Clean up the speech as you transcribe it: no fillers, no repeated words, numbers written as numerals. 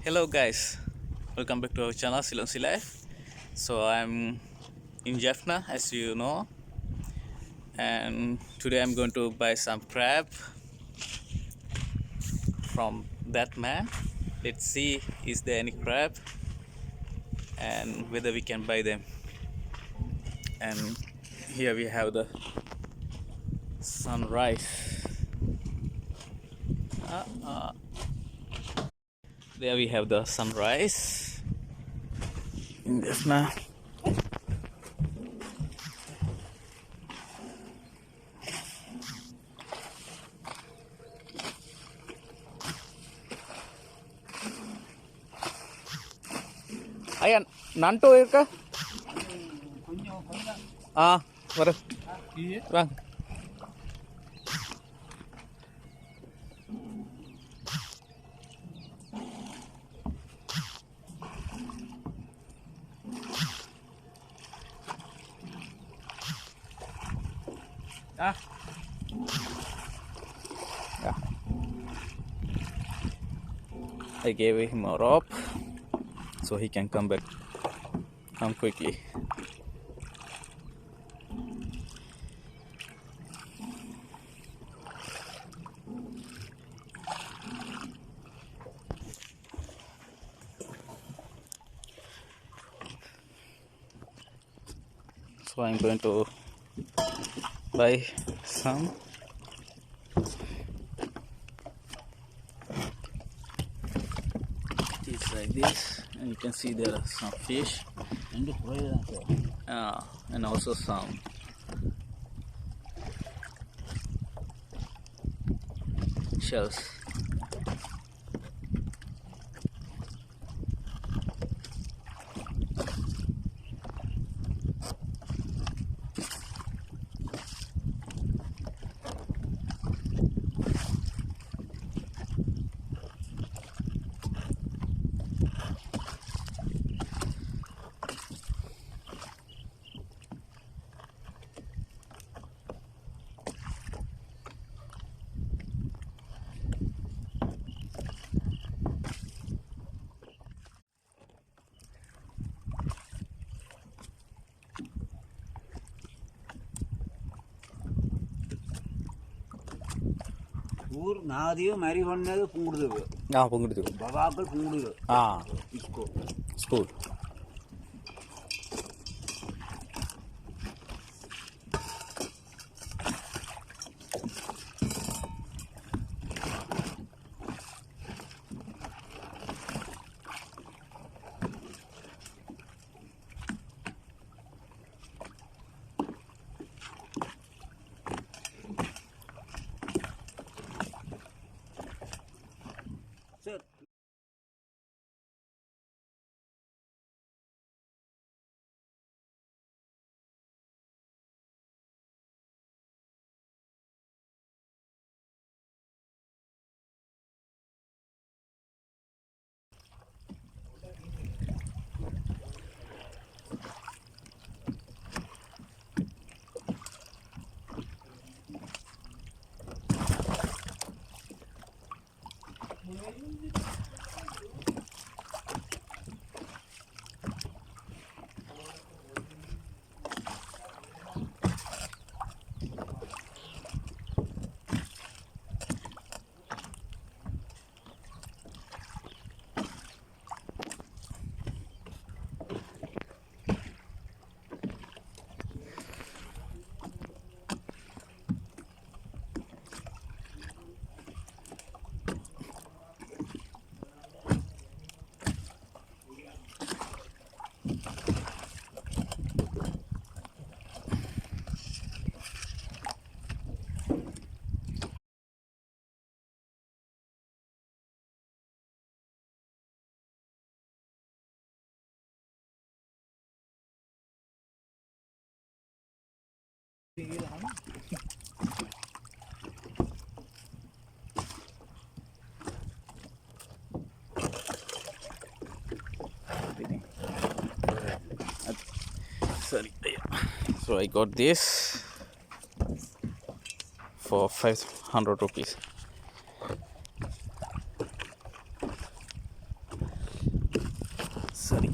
Hello guys, welcome back to our channel Ceylon Sea Life. So I'm in Jaffna, as you know, and today I'm going to buy some crab from that man. Let's see is there any crab and whether we can buy them. And here we have the sunrise. There we have the sunrise in Jaffna. Ayan, nanto irka? Baru. Bang. Yeah. I gave him a rope so he can come quickly. So I'm going to buy some. It's like this, and you can see there are some fish and also some shells. नादियो मैरी होने तो पूंगड़ दे पूंगड़ दे बाबा पर पूंगड़ दे इसको school Sorry. So I got this for 500 rupees. sorry.